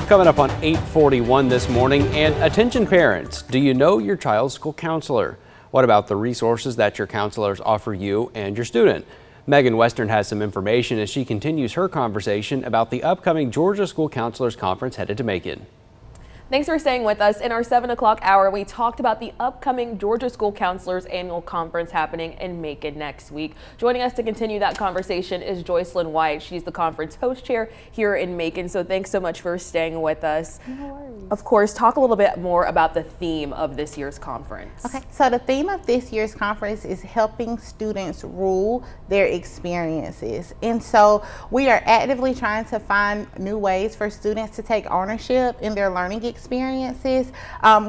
Coming up on 8:41 this morning, and attention parents, do you know your child's school counselor? What about the resources that your counselors offer you and your student? Megan Western has some information as she continues her conversation about the upcoming Georgia School Counselors Conference headed to Macon. Thanks for staying with us. In our 7 o'clock hour, we talked about the upcoming Georgia School Counselors Annual Conference happening in Macon next week. Joining us to continue that conversation is Joycelyn White. She's the conference host chair here in Macon. So thanks so much for staying with us. No worries. Of course, talk a little bit more about the theme of this year's conference. Okay, so the theme of this year's conference is helping students rule their experiences. And so we are actively trying to find new ways for students to take ownership in their learning experiences.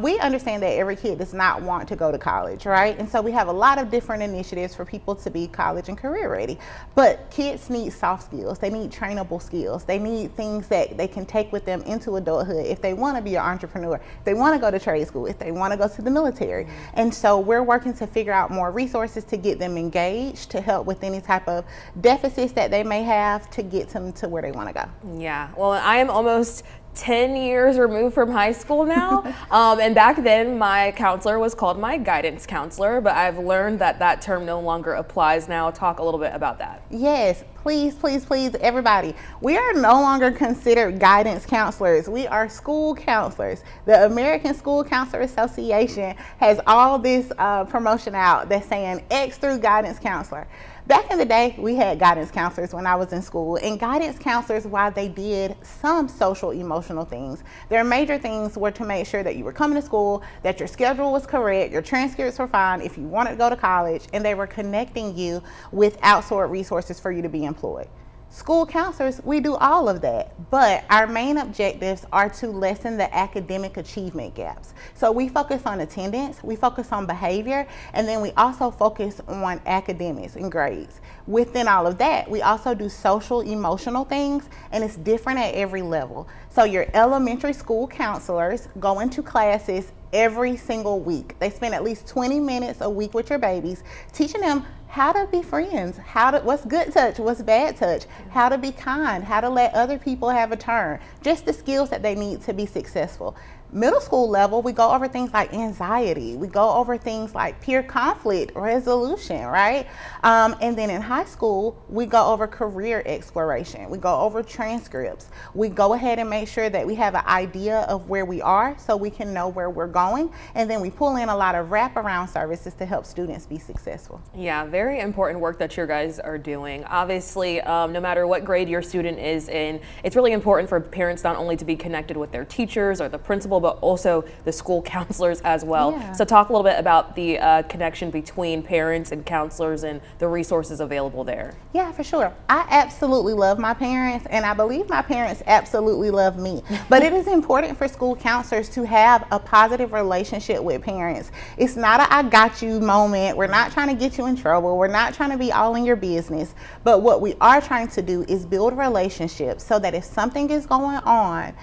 We understand that every kid does not want to go to college, right? And so we have a lot of different initiatives for people to be college and career ready. But kids need soft skills. They need trainable skills. They need things that they can take with them into adulthood if they want to be an entrepreneur, if they want to go to trade school, if they want to go to the military. And so we're working to figure out more resources to get them engaged, to help with any type of deficits that they may have to get them to where they want to go. Yeah, well, I am almost 10 years removed from high school now. And back then my counselor was called my guidance counselor, but I've learned that that term no longer applies now. Talk a little bit about that. Yes, please, please, please, everybody. We are no longer considered guidance counselors. We are school counselors. The American School Counselor Association has all this promotion out that's saying X through guidance counselor. Back in the day, we had guidance counselors when I was in school, and guidance counselors, while they did some social emotional things, their major things were to make sure that you were coming to school, that your schedule was correct, your transcripts were fine if you wanted to go to college, and they were connecting you with outsourced resources for you to be employed. School counselors, we do all of that, but our main objectives are to lessen the academic achievement gaps. So we focus on attendance, we focus on behavior, and then we also focus on academics and grades. Within all of that, we also do social emotional things, and it's different at every level. So your elementary school counselors go into classes every single week. They spend at least 20 minutes a week with your babies, teaching them how to be friends, what's good touch, what's bad touch, how to be kind, how to let other people have a turn, just the skills that they need to be successful. Middle school level, we go over things like anxiety. We go over things like peer conflict resolution, right? And then in high school, we go over career exploration. We go over transcripts. We go ahead and make sure that we have an idea of where we are so we can know where we're going. And then we pull in a lot of wraparound services to help students be successful. Yeah, very important work that you guys are doing. Obviously, no matter what grade your student is in, it's really important for parents not only to be connected with their teachers or the principal, but also the school counselors as well. Yeah. So talk a little bit about the connection between parents and counselors and the resources available there. Yeah, for sure. I absolutely love my parents, and I believe my parents absolutely love me. But it is important for school counselors to have a positive relationship with parents. It's not a I got you moment. We're not trying to get you in trouble. We're not trying to be all in your business. But what we are trying to do is build relationships so that if something is going on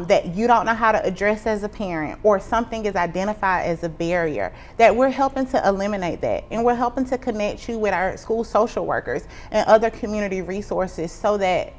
that you don't know how to address as a parent, or something is identified as a barrier, that we're helping to eliminate that, and we're helping to connect you with our school social workers and other community resources so that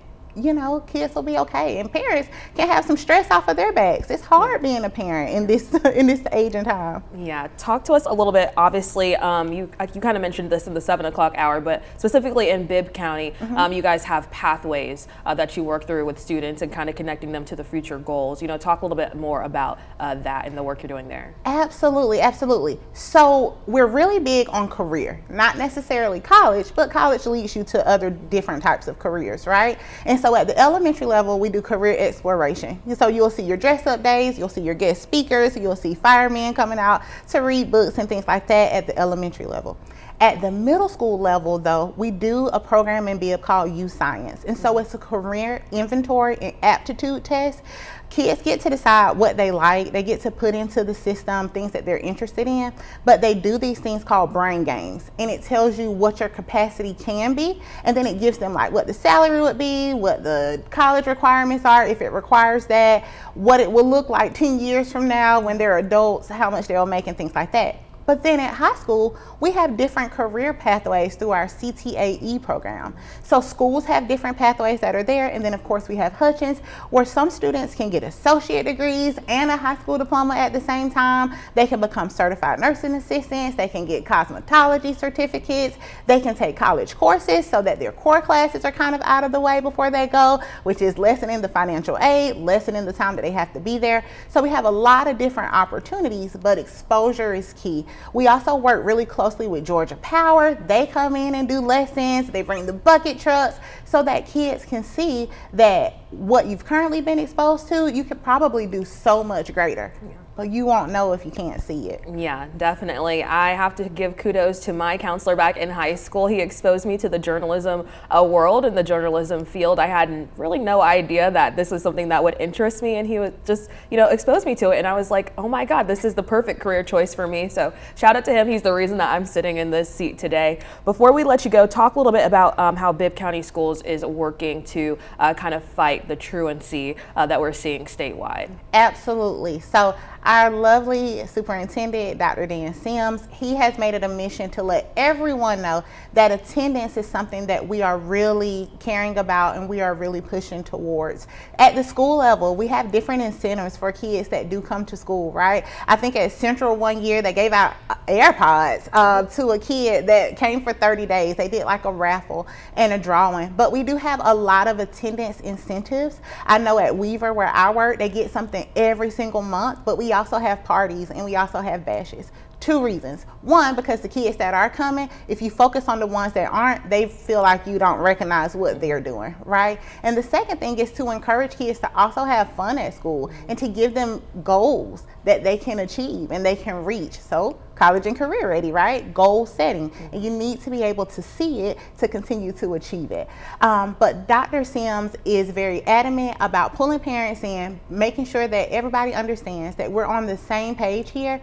kids will be okay and parents can have some stress off of their backs. It's hard being a parent in this age and time. Yeah, talk to us a little bit. Obviously, you kind of mentioned this in the 7 o'clock hour, but specifically in Bibb County, you guys have pathways that you work through with students and kind of connecting them to the future goals. Talk a little bit more about that and the work you're doing there. Absolutely, absolutely. So we're really big on career, not necessarily college, but college leads you to other different types of careers, right? And so at the elementary level, we do career exploration. So you'll see your dress up days, you'll see your guest speakers, you'll see firemen coming out to read books and things like that at the elementary level. At the middle school level, though, we do a program in Bibb called U Science. And so it's a career inventory and aptitude test. Kids get to decide what they like. They get to put into the system things that they're interested in, but they do these things called brain games, and it tells you what your capacity can be, and then it gives them like what the salary would be, what the college requirements are if it requires that, what it will look like 10 years from now when they're adults, how much they'll make and things like that. But then at high school, we have different career pathways through our CTAE program. So schools have different pathways that are there. And then of course we have Hutchins, where some students can get associate degrees and a high school diploma at the same time. They can become certified nursing assistants. They can get cosmetology certificates. They can take college courses so that their core classes are kind of out of the way before they go, which is lessening the financial aid, lessening the time that they have to be there. So we have a lot of different opportunities, but exposure is key. We also work really closely with Georgia Power. They come in and do lessons. They bring the bucket trucks so that kids can see that what you've currently been exposed to, you could probably do so much greater. Yeah. But you won't know if you can't see it. Yeah, definitely. I have to give kudos to my counselor back in high school. He exposed me to the journalism world and the journalism field. I had really no idea that this was something that would interest me, and he would just, expose me to it. And I was like, oh my God, this is the perfect career choice for me. So shout out to him. He's the reason that I'm sitting in this seat today. Before we let you go, talk a little bit about how Bibb County Schools is working to kind of fight the truancy that we're seeing statewide. Absolutely. So our lovely superintendent, Dr. Dan Sims, he has made it a mission to let everyone know that attendance is something that we are really caring about and we are really pushing towards. At the school level, we have different incentives for kids that do come to school, right? I think at Central one year, they gave out AirPods to a kid that came for 30 days. They did like a raffle and a drawing. But we do have a lot of attendance incentives. I know at Weaver, where I work, they get something every single month, but we also have parties and we also have bashes. Two reasons. One, because the kids that are coming, if you focus on the ones that aren't, they feel like you don't recognize what they're doing, right? And the second thing is to encourage kids to also have fun at school and to give them goals that they can achieve and they can reach. So college and career ready, right? Goal setting. And you need to be able to see it to continue to achieve it. But Dr. Sims is very adamant about pulling parents in, making sure that everybody understands that we're on the same page here.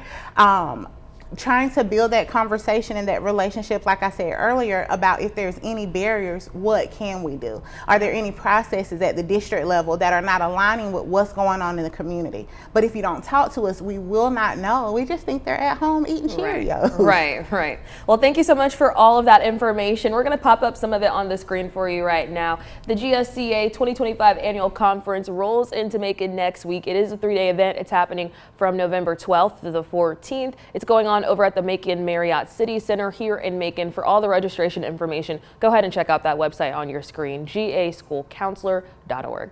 Trying to build that conversation and that relationship, like I said earlier, about if there's any barriers, what can we do? Are there any processes at the district level that are not aligning with what's going on in the community? But if you don't talk to us, we will not know. We just think they're at home eating Cheerios. Right. Well, thank you so much for all of that information. We're going to pop up some of it on the screen for you right now. The GSCA 2025 Annual Conference rolls into Macon next week. It is a 3-day event. It's happening from November 12th to the 14th. It's going on over at the Macon Marriott City Center here in Macon. For all the registration information, go ahead and check out that website on your screen, gaschoolcounselor.org.